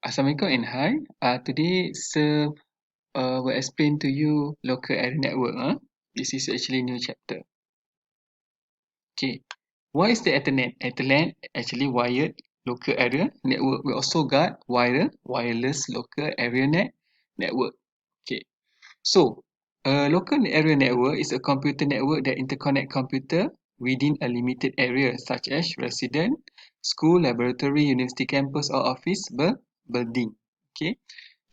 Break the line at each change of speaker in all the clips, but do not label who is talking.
Assalamualaikum and hi. Today, Sir will explain to you local area network. This is actually new chapter. Okay, what is the Ethernet? Ethernet actually wired local area network. We also got wireless local area network. Okay, so a local area network is a computer network that interconnect computer within a limited area such as resident, school, laboratory, university campus or office building. Okay.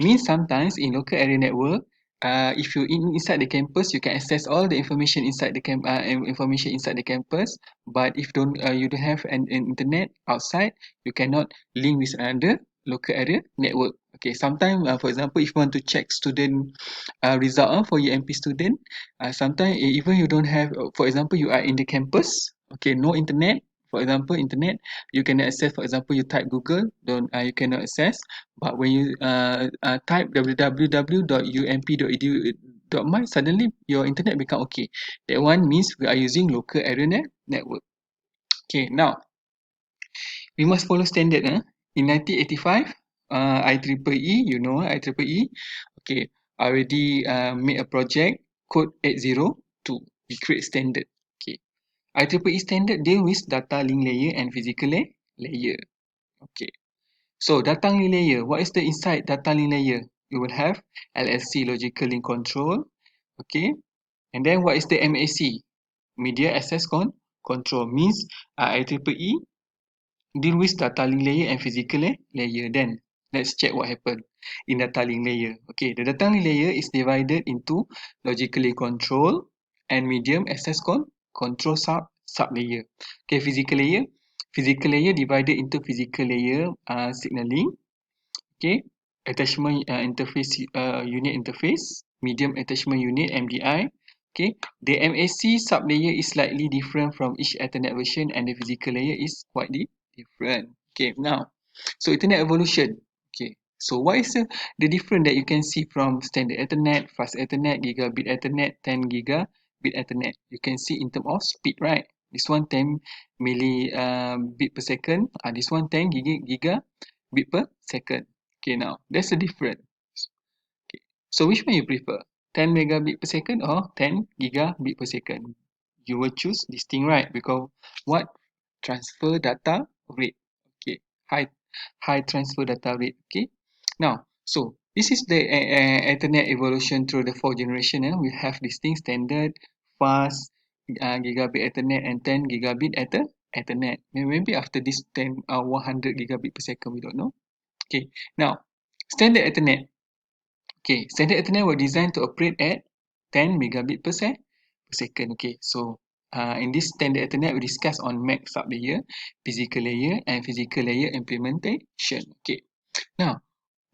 Means sometimes in local area network, if you inside the campus, you can access all the information inside the campus. But if you don't have an internet outside, you cannot link with another local area network. Okay, sometimes for example, if you want to check student result for UMP student, sometimes even you don't have, for example, you are in the campus, okay, no internet. For example, internet, you can access. For example, you type Google, don't you cannot access. But when you type www.ump.edu.my, suddenly your internet become okay. That one means we are using local area network. Okay, now we must follow standard. In 1985, IEEE, you know IEEE. Okay, already made a project code 802. We create standard. Okay, IEEE standard deal with data link layer and physical layer. Okay. So data link layer, what is the inside data link layer? You will have LLC, logical link control, okay. And then what is the MAC? Media access control means IEEE deal with data link layer and physical layer. Then let's check what happened in data link layer. Okay, the data link layer is divided into logically control and medium access control sub layer. Okay, physical layer divided into physical layer signaling. Okay, attachment interface unit interface, medium attachment unit MDI. Okay, the MAC sublayer is slightly different from each Ethernet version and the physical layer is quite different. Okay, now, so Ethernet evolution. Okay, so what is the difference that you can see from standard Ethernet, fast Ethernet, gigabit Ethernet, 10 gigabit Ethernet? You can see in terms of speed, right? This one 10 bit per second. This one 10 gigabit per second. Okay, now that's the difference. Okay, so which one you prefer? 10 megabit per second or 10 gigabit per second? You will choose this thing, right? Because what? Transfer data rate. Okay, high transfer data rate. Okay, now so this is the Ethernet evolution through the 4 generation. We have this thing standard, fast, gigabit Ethernet and 10 gigabit Ethernet. Maybe after this 100 gigabit per second, we don't know. Okay, now standard Ethernet. Okay, standard Ethernet was designed to operate at 10 megabit per second. Okay, so in this standard Ethernet, we discuss on MAC sublayer, physical layer, and physical layer implementation. Okay, now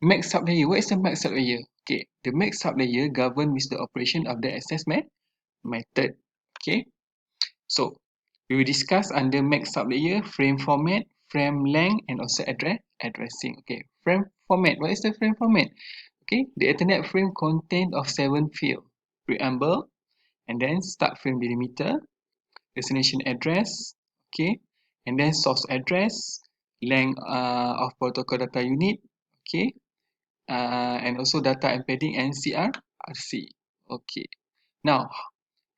MAC sublayer. What is the MAC sublayer? Okay, the MAC sublayer govern with the operation of the access method. Okay, so we will discuss under MAC sublayer frame format, frame length, and also addressing. Okay, frame format. What is the frame format? Okay, the Ethernet frame contains of 7 fields: preamble, and then start frame delimiter, destination address, okay, and then source address, length of protocol data unit, okay, and also data embedding and CRC. Okay, now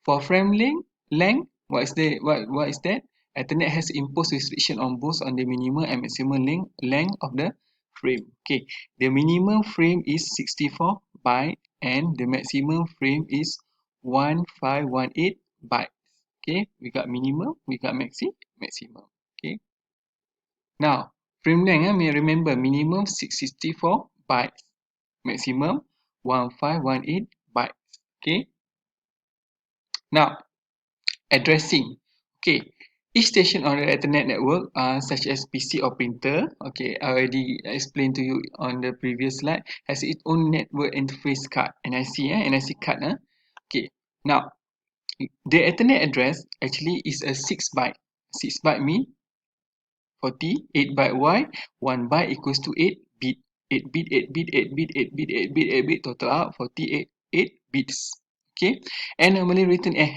for frame length, what is that? Ethernet has imposed restriction on both on the minimum and maximum length of the frame. Okay, the minimum frame is 64 byte and the maximum frame is 1518 bytes. Okay, we got minimum, we got maximum. Okay, now frame length, may remember minimum 664 bytes, maximum 1518 bytes. Okay, now addressing. Okay, each station on the Ethernet network, such as PC or printer, okay, I already explained to you on the previous slide, has its own network interface card, NIC, NIC card. Okay, now the Ethernet address actually is a 6 byte. 6 byte mean 40, 8 byte Y, 1 byte equals to 8 bit. 8 bit, 8 bit, 8 bit, 8 bit, 8 bit, 8 bit, total out 48 8 bits. Okay, and normally written as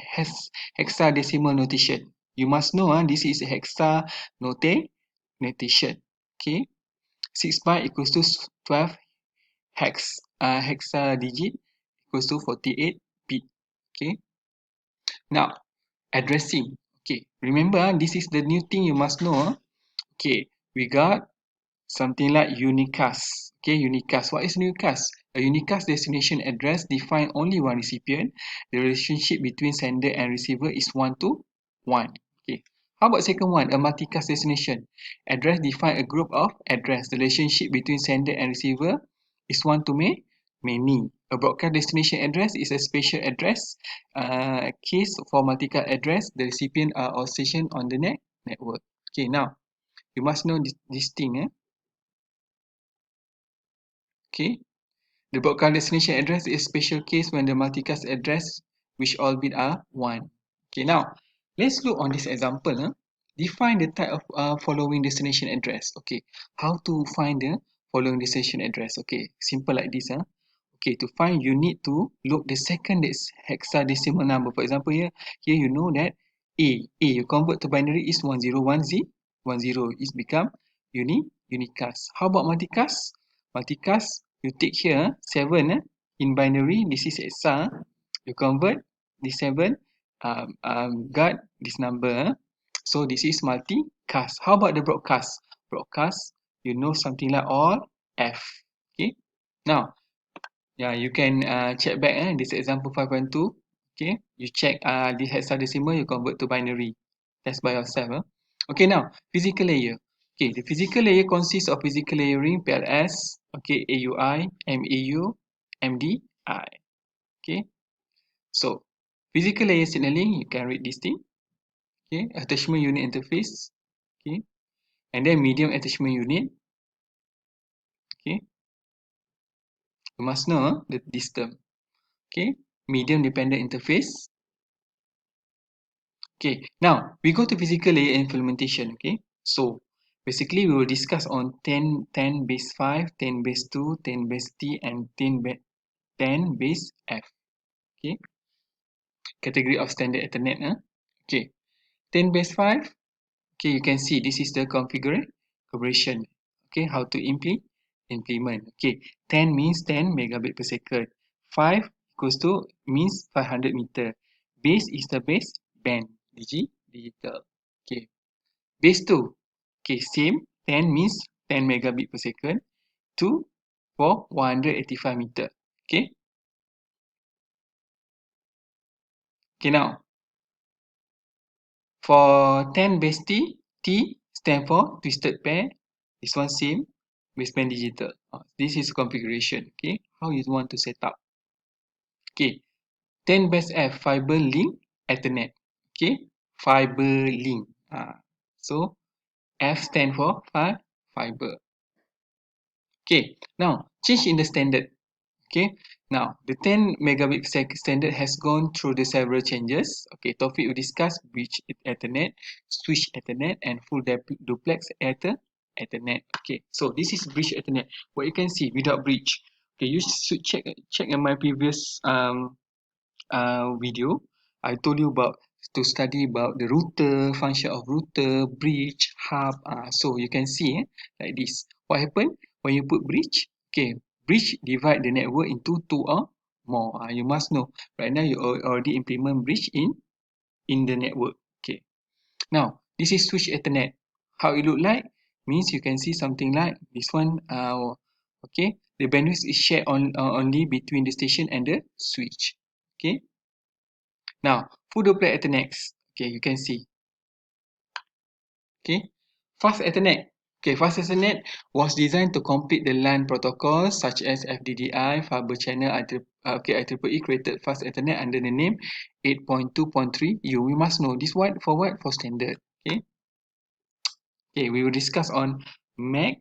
hexadecimal notation. You must know this is a hexa notation. Okay, 6 byte equals to 12 hexa digit equals to 48 bit. Okay. Now, addressing. Okay. Remember, this is the new thing you must know. Okay. We got something like unicast. Okay, unicast. What is unicast? A unicast destination address define only one recipient. The relationship between sender and receiver is 1 to 1. Okay. How about second one? A multicast destination. Address define a group of address. The relationship between sender and receiver is 1 to many. A broadcast destination address is a special address. Case for multicast address, the recipient are all stationed on the network. Okay, now you must know this thing. Okay. The broadcast destination address is a special case when the multicast address which all bit are 1. Okay, now let's look on this example. Define the type of following destination address. Okay, how to find the following destination address? Okay, simple like this. Okay, to find you need to look the second hexadecimal number. For example, here you know that A you convert to binary is 1010 is become unicast. How about multicast? Multicast you take here 7 in binary, this is hexa. You convert this 7 got this number. So this is multicast. How about the broadcast? Broadcast you know something like all F. Okay. Now yeah, you can check back this example 5.2. Okay, you check the hexadecimal, you convert to binary. That's by yourself. Okay, now physical layer. Okay, the physical layer consists of physical layering PLS. Okay, AUI, MAU, MDI. Okay, so physical layer signaling, you can read this thing. Okay, attachment unit interface. Okay, and then medium attachment unit. Okay, you must know this term. Okay, medium dependent interface. Okay, now we go to physical layer implementation. Okay, so basically we will discuss on 10 base 5, 10 base 2, 10 base T, and 10 base F. Okay, category of standard Ethernet. Okay, 10 base 5. Okay, you can see this is the configuration. Okay, how to implement. Okay, 10 means 10 megabit per second. 5 equals to means 500 meter. Base is the base band digital. Okay, base 2. Okay, same 10 means 10 megabit per second. 2 for 185 meter. Okay. Okay, now for 10 base T stand for twisted pair. This one same baseband digital. This is configuration. Okay, how you want to set up. Okay, 10 base F fiber link Ethernet. Okay, fiber link. So F stand for fiber. Okay, now change in the standard. Okay, now the 10 megabit per second standard has gone through the several changes. Okay, Taufik will discuss bridge Ethernet, switch Ethernet, and full duplex Ethernet. Okay, so this is bridge Ethernet. What you can see without bridge. Okay, you should check in my previous video. I told you about to study about the router, function of router, bridge, hub. So you can see like this. What happened when you put bridge? Okay, bridge divide the network into two or more. You must know. Right now you already implement bridge in the network. Okay. Now this is switch Ethernet. How it look like? Means you can see something like this one. Okay, the bandwidth is shared only between the station and the switch. Okay. Now, full duplex Ethernet. Okay, you can see. Okay, fast Ethernet. Okay, fast Ethernet was designed to complete the LAN protocols such as FDDI, fiber channel. IEEE created fast Ethernet under the name 8.2.3U. We must know this one for what? For standard. Okay. Okay, we will discuss on MAC,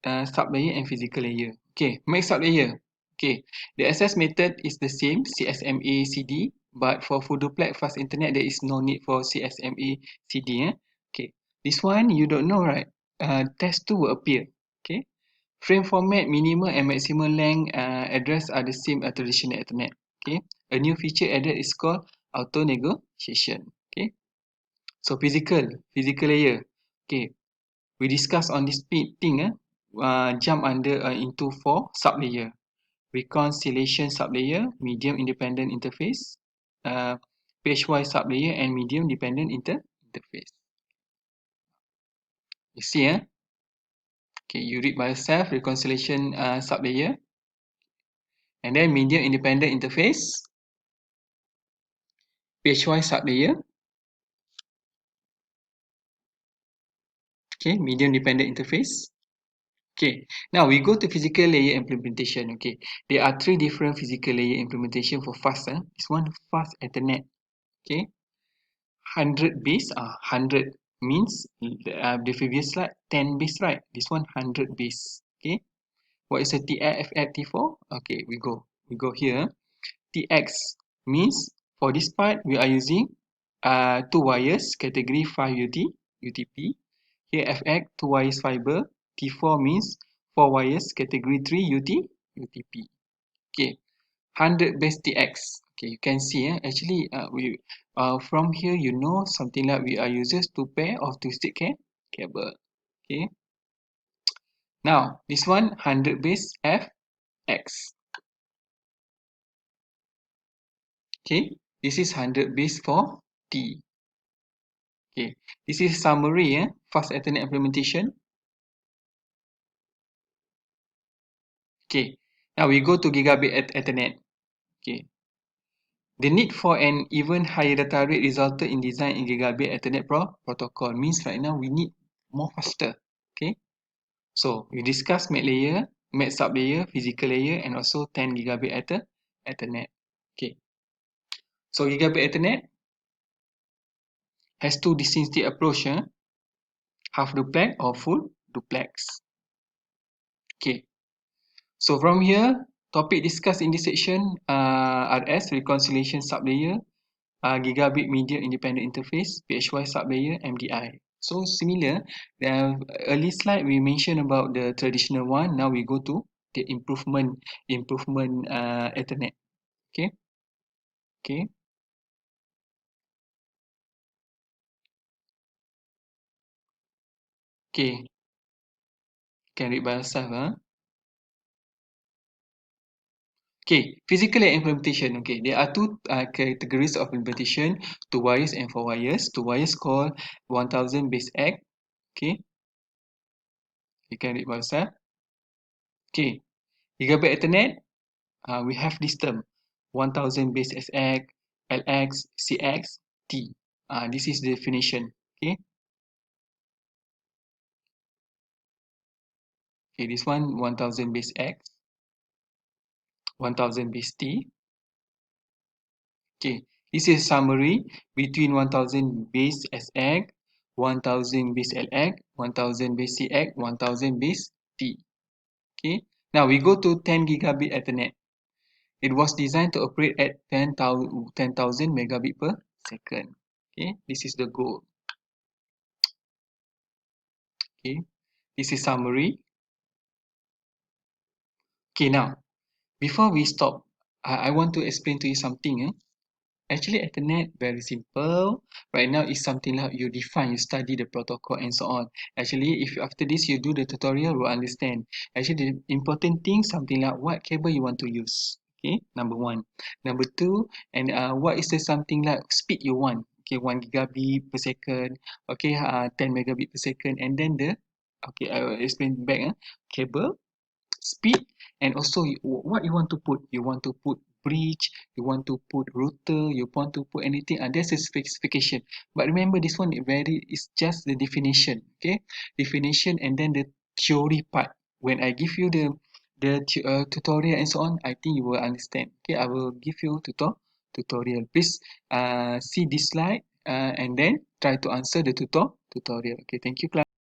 sublayer and physical layer. Okay, MAC sublayer. Okay, the access method is the same, CSMA CD, but for full duplex fast internet, there is no need for CSMA CD. Okay, this one you don't know, right? Test 2 will appear. Okay, frame format, minimum and maximum length address are the same as traditional Ethernet. Okay, a new feature added is called auto negotiation. Okay, so physical layer. Okay, we discuss on this thing. jump under into 4 sublayer: reconciliation sublayer, medium independent interface, Ch5 sublayer, and medium dependent interface. You see, okay, you read by yourself: reconciliation sublayer, and then medium independent interface, Ch5 sublayer, okay, medium dependent interface. Okay, now we go to physical layer implementation. Okay, there are 3 different physical layer implementation for fast. This one fast Ethernet. Okay, 100 base. 100 means the previous slide 10 base, right? This one 100 base. Okay, what is a TF-T4? Okay, we go here. TX means for this part we are using 2 wires category 5 UTP. Here FX 2 wires fiber. T4 means 4 wires category 3 UTP. Okay, 100 base TX. Okay, you can see actually we from here you know something like we are users 2 pair of twisted cable. Okay, now this one 100 base FX. Okay, this is 100 base for T. Okay, this is summary fast Ethernet implementation. Okay, now we go to gigabit Ethernet. Okay, the need for an even higher data rate resulted in design in gigabit Ethernet protocol. Means right now we need more faster. Okay, so we discuss MAC layer, MAC sub layer, physical layer, and also 10 gigabit Ethernet. Okay, so gigabit Ethernet has 2 distinctive approach, half duplex or full duplex. Okay, so from here, topic discussed in this section RS, reconciliation sublayer, gigabit medium independent interface, PHY sublayer, MDI. So similar, the early slide we mentioned about the traditional one. Now we go to the improvement Ethernet. Okay, okay, okay. Can read by yourself, Okay, physical implementation. Okay, there are 2 categories of implementation: 2 wires and 4 wires. 2 wires called 1000 base X. Okay, you can read by yourself. Okay, gigabit Ethernet, we have this term 1000 base SX, LX, CX, T. This is the definition. Okay, okay, this one 1000 base X, 1000 base T. Okay, this is summary between 1000 base SX, 1000 base LX, 1000 base CX, 1000 base T. Okay, now we go to 10 gigabit Ethernet. It was designed to operate at 10,000 megabit per second. Okay, this is the goal. Okay, this is summary. Okay, now before we stop, I want to explain to you something. Actually, Ethernet very simple. Right now, it's something like you define, you study the protocol and so on. Actually, if after this you do the tutorial, you will understand. Actually, the important thing, something like what cable you want to use. Okay, number 1. Number 2, and what is the something like speed you want. Okay, 1 gigabit per second. Okay, 10 megabit per second, and then the okay, I will explain back. Cable, speed, and also what you want to put. You want to put bridge, you want to put router, you want to put anything, and there's a specification. But remember, this one is just the definition. Okay, definition, and then the theory part. When I give you the tutorial and so on, I think you will understand. Okay, I will give you tutorial. Please see this slide and then try to answer the tutorial. Okay, thank you, class.